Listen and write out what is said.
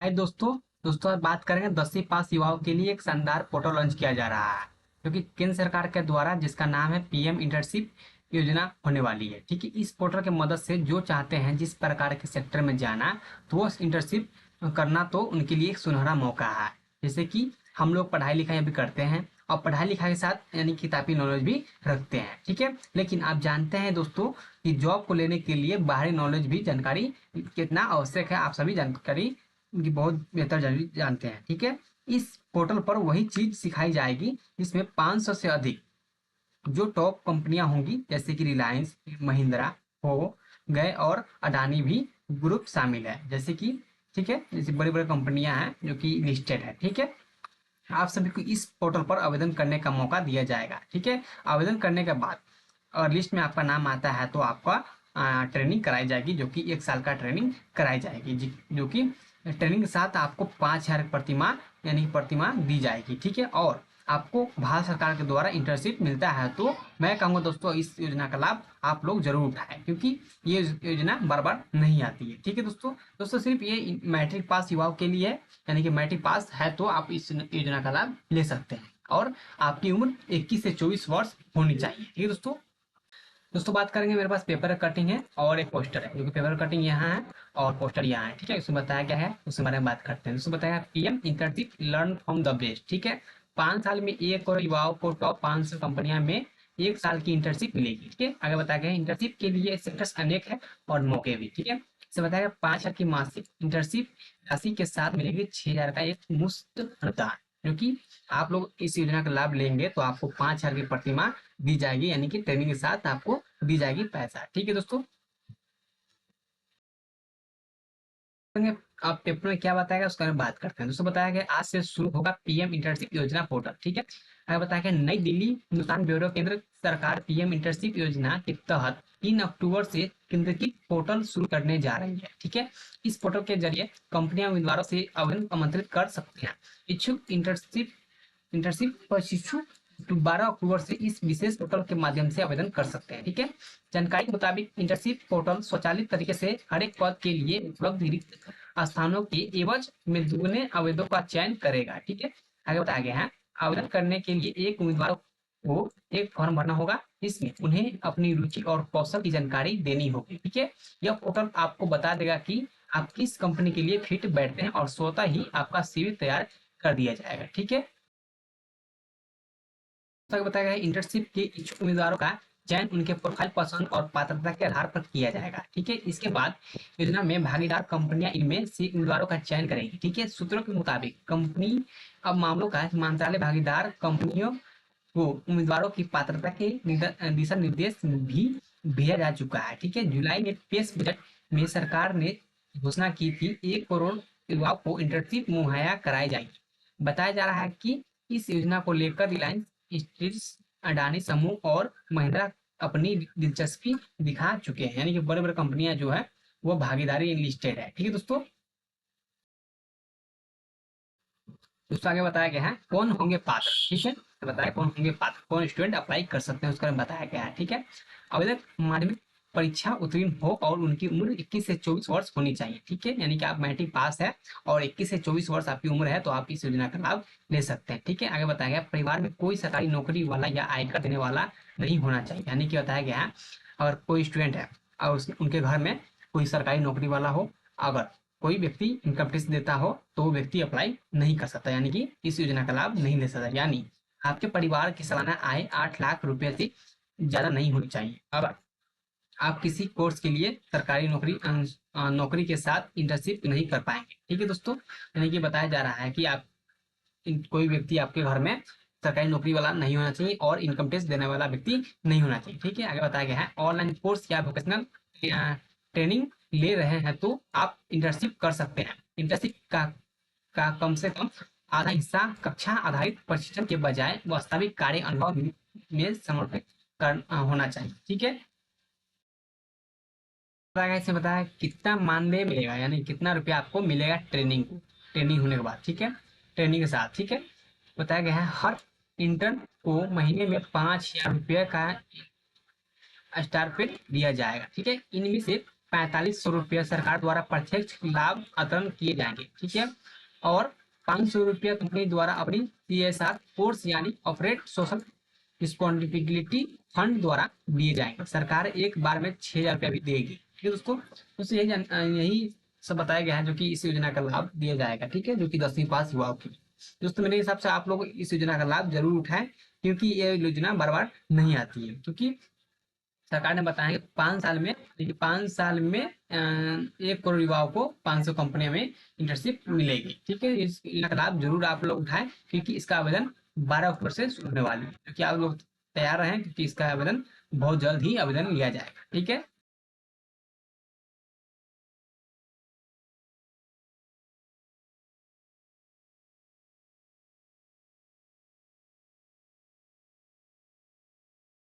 हाय दोस्तों आज बात करेंगे 10वीं पास युवाओं के लिए एक शानदार पोर्टल लॉन्च किया जा रहा है जो कि केंद्र सरकार के द्वारा जिसका नाम है पीएम इंटर्नशिप योजना होने वाली है। ठीक है, इस पोर्टल की मदद से जो चाहते हैं जिस प्रकार के सेक्टर में जाना तो वो इंटर्नशिप करना तो उनके लिए एक सुनहरा मौका है। जैसे कि हम लोग पढ़ाई लिखाई भी करते हैं और पढ़ाई लिखाई के साथ यानी किताबी नॉलेज भी रखते हैं। ठीक है, लेकिन आप जानते हैं दोस्तों कि जॉब को लेने के लिए बाहरी नॉलेज भी जानकारी कितना आवश्यक है। आप सभी जानकारी की बहुत बेहतर जानते हैं। ठीक है, इस पोर्टल पर वही चीज सिखाई जाएगी जिसमें 500 से अधिक जो टॉप कंपनियां होंगी जैसे कि रिलायंस, महिंद्रा हो गए और अडानी भी ग्रुप शामिल है। जैसे कि ठीक है, जैसे बड़ी बड़ी कंपनियां हैं जो कि लिस्टेड है। ठीक है, आप सभी को इस पोर्टल पर आवेदन करने का मौका दिया जाएगा। ठीक है, आवेदन करने के बाद और लिस्ट में आपका नाम आता है तो आपका ट्रेनिंग कराई जाएगी जो कि 1 साल का ट्रेनिंग कराई जाएगी जो कि ट्रेनिंग के साथ आपको 5,000 प्रतिमाह यानी कि प्रतिमाह दी जाएगी। ठीक है, और आपको भारत सरकार के द्वारा इंटर्नशिप मिलता है। तो मैं कहूँगा दोस्तों इस योजना का लाभ आप लोग जरूर उठाएं क्योंकि ये योजना बार बार नहीं आती है। ठीक है दोस्तों सिर्फ ये मैट्रिक पास युवाओं के लिए है, यानी कि मैट्रिक पास है तो आप इस योजना का लाभ ले सकते हैं और आपकी उम्र 21 से 24 वर्ष होनी चाहिए। ठीक है दोस्तों बात करेंगे, मेरे पास पेपर कटिंग है और एक पोस्टर है जो कि पेपर कटिंग यहाँ है और पोस्टर यहाँ है। ठीक है, उसमें बताया क्या है उसके बारे में बात करते हैं। दोस्तों बताया PM internship learn from the best. ठीक है, 5 साल में 1 करोड़ युवाओं को टॉप 500 कंपनियां में 1 साल की इंटर्नशिप मिलेगी। ठीक है, आगे बताया गया इंटर्नशिप के लिए सेक्टर्स अनेक है और मौके भी। ठीक है, इसे बताया गया 5 हजार की मासिक इंटर्नशिप राशि के साथ मिलेगी 6,000 का एक मुफ्त अनुदान जो कि आप लोग इस योजना का लाभ लेंगे तो आपको 5,000 की प्रतिमाह दी जाएगी, यानी कि ट्रेनिंग के साथ आपको दी जाएगी पैसा। ठीक है दोस्तों, आप पेपर में क्या बताएगा उसके बारे में बात करते हैं। दोस्तों बताया गया आज से शुरू होगा पीएम इंटर्नशिप योजना पोर्टल। ठीक है, आगे बताया गया नई दिल्ली हिंदुस्तान ब्यूरो केंद्र सरकार पीएम इंटर्नशिप योजना के तहत 3 अक्टूबर से केंद्र की पोर्टल शुरू करने जा रही है। ठीक है, इस पोर्टल के जरिए कंपनियां उम्मीदवारों से आवेदन आमंत्रित कर सकती हैं। इच्छुक इंटर्नशिप प्रशिक्षु 12 अक्टूबर से इस विशेष पोर्टल के माध्यम से आवेदन कर सकते हैं। ठीक है, जानकारी के मुताबिक इंटर्नशिप पोर्टल स्वचालित तरीके से हर एक पद के लिए उपलब्ध रिक्त स्थानों के एवज में दुगने आवेदकों का चयन करेगा। ठीक है, आगे बताया गया है आवेदन करने के लिए एक उम्मीदवार को एक फॉर्म भरना होगा। इसमें उन्हें अपनी रुचि और कौशल की जानकारी देनी होगी। ठीक है, यह पोर्टल आपको बता देगा कि आप किस कंपनी के लिए फिट बैठते हैं और स्वतः ही आपका सीवी तैयार कर दिया जाएगा। ठीक है, बताया गया है इंटर्नशिप के इच्छुक उम्मीदवारों का चयन उनके प्रोफाइल पसंद और पात्रता के आधार पर किया जाएगा। ठीक है, इसके बाद योजना में भागीदार कंपनियां इनमें से उम्मीदवारों का चयन करेगी। ठीक है, सूत्रों के मुताबिक कंपनी अब मामलों का मंत्रालय भागीदार कंपनियों को उम्मीदवारों की पात्रता के दिशा निर्देश भी भेजा जा चुका है। ठीक है, जुलाई में पेश बजट में सरकार ने घोषणा की थी 1 करोड़ युवाओं को इंटर्नशिप मुहैया कराई जाएगी। बताया जा रहा है कि इस योजना को लेकर रिलायंस इंडस्ट्रीज, अडानी समूह और महिंद्रा अपनी दिलचस्पी दिखा चुके हैं, यानी कि बड़े बड़े कंपनियां जो है वो भागीदारी लिस्टेड है। ठीक है दोस्तों आगे बताया गया है कौन होंगे पात्र। ठीक है, तो बताया कौन होंगे पात्र, कौन स्टूडेंट अप्लाई कर सकते हैं उसका बताया गया है। ठीक है, आवेदक माध्यमिक परीक्षा उत्तीर्ण हो और उनकी उम्र 21 से 24 वर्ष होनी चाहिए। ठीक है, यानी कि आप मैट्रिक पास है और 21 से 24 वर्ष आपकी उम्र है तो आप इस योजना का लाभ ले सकते हैं। ठीक है, आगे बताया गया परिवार में कोई सरकारी नौकरी वाला या आयकर देने वाला नहीं होना चाहिए। यानी कि बताया गया है अगर कोई स्टूडेंट है और उनके घर में कोई सरकारी नौकरी वाला हो, अगर कोई व्यक्ति इनकम टैक्स देता हो तो वो व्यक्ति अप्लाई नहीं कर सकता, यानी कि इस योजना का लाभ नहीं ले सकता। यानी आपके परिवार की सालाना आय 8 लाख रुपए से ज्यादा नहीं होनी चाहिए। अब आप किसी कोर्स के लिए सरकारी नौकरी के साथ इंटर्नशिप नहीं कर पाएंगे। ठीक है दोस्तों, यानी कि बताया जा रहा है कि आप कोई व्यक्ति आपके घर में सरकारी नौकरी वाला नहीं होना चाहिए और इनकम टैक्स देने वाला व्यक्ति नहीं होना चाहिए। ठीक है, आगे बताया गया है ऑनलाइन कोर्स या वोकेशनल ट्रेनिंग ले रहे हैं तो आप इंटर्नशिप कर सकते हैं। इंटर्नशिप का कम से कम आधा हिस्सा कक्षा आधारित प्रशिक्षण के बजाय वास्तविक कार्य अनुभव में समर्पित होना चाहिए। ठीक है, इसमें बताया कितना मानदेय मिलेगा, यानी कितना रुपया आपको मिलेगा ट्रेनिंग होने के बाद। ठीक है, ट्रेनिंग के साथ। ठीक है, बताया गया है हर इंटर्न को महीने में 5,000 रुपये का स्टार पे दिया जाएगा। ठीक है, इनमें से ₹4500 सरकार द्वारा प्रत्यक्ष लाभ अंतरण किए जाएंगे, ठीक है। और ₹500 कंपनी द्वारा अपनी CSR कोर्स यानी ऑपरेट सोशल रिस्पॉन्सिबिलिटी फंड द्वारा दिए जाएंगे। सरकार एक बार में ₹6000 भी देगी, ठीक है दोस्तों। दोस्तों यही सब बताया गया है जो कि इस योजना का लाभ दिया जाएगा, ठीक है, जो कि 10वीं पास युवाओं के लिए। दोस्तों मेरे हिसाब से आप लोग इस योजना का लाभ जरूर उठाएं, क्योंकि ये योजना बार बार नहीं आती है, क्योंकि सरकार ने बताया कि 5 साल में, देखिए 5 साल में 1 करोड़ युवाओं को 500 कंपनियों में इंटर्नशिप मिलेगी, ठीक है। इस योजना का लाभ जरूर आप लोग उठाएं, क्योंकि इसका आवेदन 12 अक्टूबर से शुरू होने वाली है, क्योंकि आप लोग तैयार रहें, क्योंकि इसका आवेदन बहुत जल्द ही आवेदन लिया जाएगा, ठीक है।